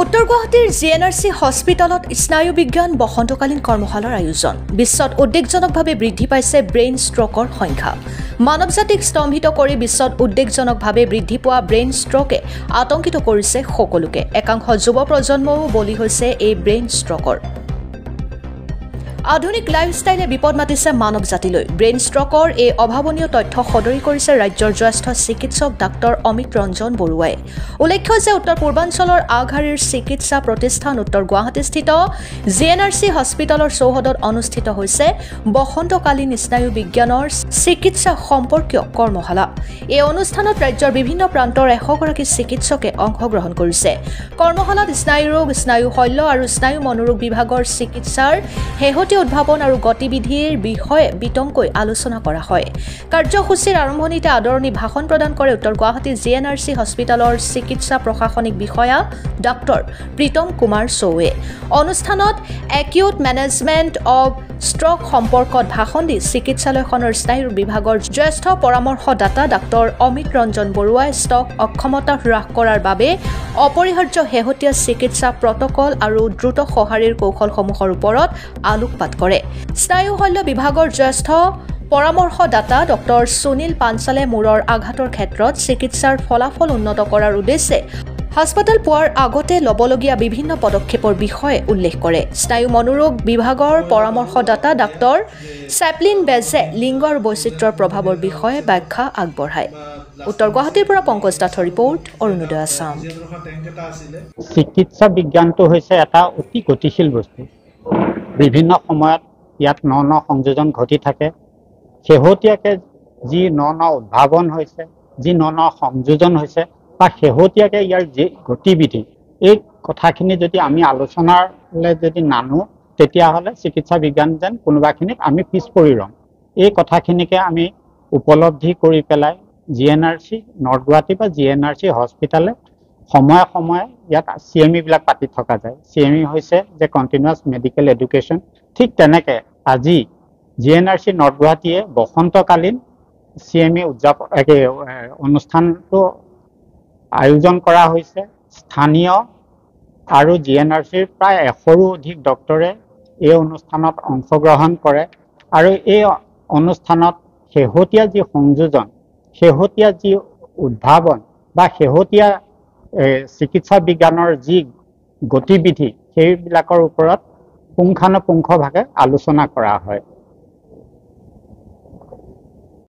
উত্তৰ গুৱাহাটীৰ জিএনআৰচি হস্পিটেলত স্নায়ু বিজ্ঞান বসন্তকালীন কৰ্মশালাৰ আয়োজন। বিশ্বত উদ্বেগজনকভাৱে বৃদ্ধি পাইছে ব্ৰেইন ষ্ট্ৰকৰ সংখ্যা। মানৱ জাতিক স্তম্ভিত কৰি বিশ্বত উদ্বেগজনকভাৱে বৃদ্ধি পোৱা ব্ৰেইন ষ্ট্ৰকে আতংকিত কৰিছে সকলোকে। একাংশ যুৱ প্ৰজন্মও বলি হৈছে এই ব্ৰেইন ষ্ট্ৰকৰ। আধুনিক লাইফষ্টাইলে বিপদ মাতিছে মানৱ জাতিলৈ। ব্ৰেইন ষ্ট্ৰকৰ এই অভাৱনীয় তথ্য সদৰি কৰিছে ৰাজ্যৰ জ্যেষ্ঠ চিকিৎসক ডাক্তৰ অমিত ৰঞ্জন বৰুৱাই। উল্লেখ্য যে উত্তৰ পূৰ্বাঞ্চলৰ আগশাৰীৰ চিকিৎসা প্ৰতিষ্ঠান উত্তৰ গুৱাহাটীস্থিত জিএনআৰচি হস্পিটেলৰ চৌহদত অনুষ্ঠিত হৈছে বসন্তকালীন স্নায়ু বিজ্ঞানৰ চিকিৎসা সম্পৰ্কীয় কৰ্মশালা। এই অনুষ্ঠানত ৰাজ্যৰ বিভিন্ন প্ৰান্তৰ 100 গৰাকী চিকিৎসকে অংশগ্ৰহণ কৰিছে। কৰ্মশালাত স্নায়ু ৰোগ, স্নায়ু শল্য আৰু স্নায়ু মনোৰোগ বিভাগৰ চিকিৎসাৰ শেহতীয়া উদ্ভাৱন আৰু গতিবিধিৰ বিষয়ে বিতংকৈ আলোচনা কৰা হয়। কাৰ্যসূচীৰ আৰম্ভণিতে আদৰণি ভাষণ প্ৰদান কৰে উত্তৰ গুৱাহাটী জিএনআৰচি হস্পিটেলৰ চিকিৎসা প্ৰশাসনিক বিষয়া ডাক্তৰ প্ৰীতম কুমাৰ চৌৱে। অনুষ্ঠানত একিউট মেনেজমেণ্ট অৱ ষ্ট্ৰক সম্পৰ্কত ভাষণ দি চিকিৎসালয়খনৰ স্নায়ু বিভাগৰ জ্যেষ্ঠ পৰামৰ্শদাতা ডাক্তৰ অমিত ৰঞ্জন বৰুৱাই ষ্ট্ৰক অক্ষমতা হ্ৰাস কৰাৰ বাবে অপৰিহাৰ্য শেহতীয়া চিকিৎসা প্ৰটকল আৰু দ্ৰুত সঁহাৰিৰ কৌশলসমূহৰ ওপৰত আলোকপাত কৰে। স্নায়ু শল্য বিভাগৰ জ্যেষ্ঠ পৰামৰ্শদাতা ডক্টৰ সুনীল পাঞ্চালে মূৰৰ আঘাতৰ ক্ষেত্ৰত চিকিৎসাৰ ফলাফল উন্নত কৰাৰ উদ্দেশ্যে হাস্পতাল পোৱাৰ আগতে ল'বলগীয়া বিভিন্ন পদক্ষেপৰ বিষয়ে উল্লেখ কৰে। স্নায়ু মনোৰোগ বিভাগৰ পৰামৰ্শদাতা ডাক্তৰ চেপলিন বেজে লিংগ আৰু বৈচিত্ৰ্যৰ প্ৰভাৱৰ বিষয়ে ব্যাখ্যা আগবঢ়ায়। উত্তৰ গুৱাহাটীৰ পৰা পংকজ দাসৰ ৰিপৰ্ট, অৰুণোদয় আছাম। চিকিৎসা বিজ্ঞানটো হৈছে এটা অতি গতিশীল বস্তু। বিভিন্ন সময়ত ইয়াত ন সংযোজন ঘটি থাকে। শেহতীয়াকৈ যি ন উদ্ভাৱন হৈছে, যি ন সংযোজন হৈছে বা শেহতীয়াকৈ ইয়াৰ যি গতিবিধি, এই কথাখিনি যদি আমি আলোচনালৈ যদি নানো, তেতিয়াহ'লে চিকিৎসা বিজ্ঞান যেন কোনোবাখিনিত আমি পিছ পৰি ৰম। এই কথাখিনিকে আমি উপলব্ধি কৰি পেলাই জিএনআৰচি নৰ্থ গুৱাহাটী বা জিএনআৰচি হস্পিটেলে সময়ে সময়ে ইয়াত CME বিলাক পাতি থকা যায়। CME হৈছে যে কণ্টিনিউৱাছ মেডিকেল এডুকেশ্যন। ঠিক তেনেকৈ আজি জিএনআৰচি নৰ্থ গুৱাহাটীয়ে বসন্তকালীন CME অনুষ্ঠানটো আয়োজন কৰা হৈছে। স্থানীয় আৰু জিএনআৰচিৰ প্ৰায় 100ৰো অধিক ডক্টৰে এই অনুষ্ঠানত অংশগ্ৰহণ কৰে আৰু এই অনুষ্ঠানত শেহতীয়া যি সংযোজন, শেহতীয়া যি উদ্ভাৱন বা শেহতীয়া চিকিৎসা বিজ্ঞানৰ যি গতিবিধি, সেইবিলাকৰ ওপৰত পুংখানুপুংখভাৱে আলোচনা কৰা হয়।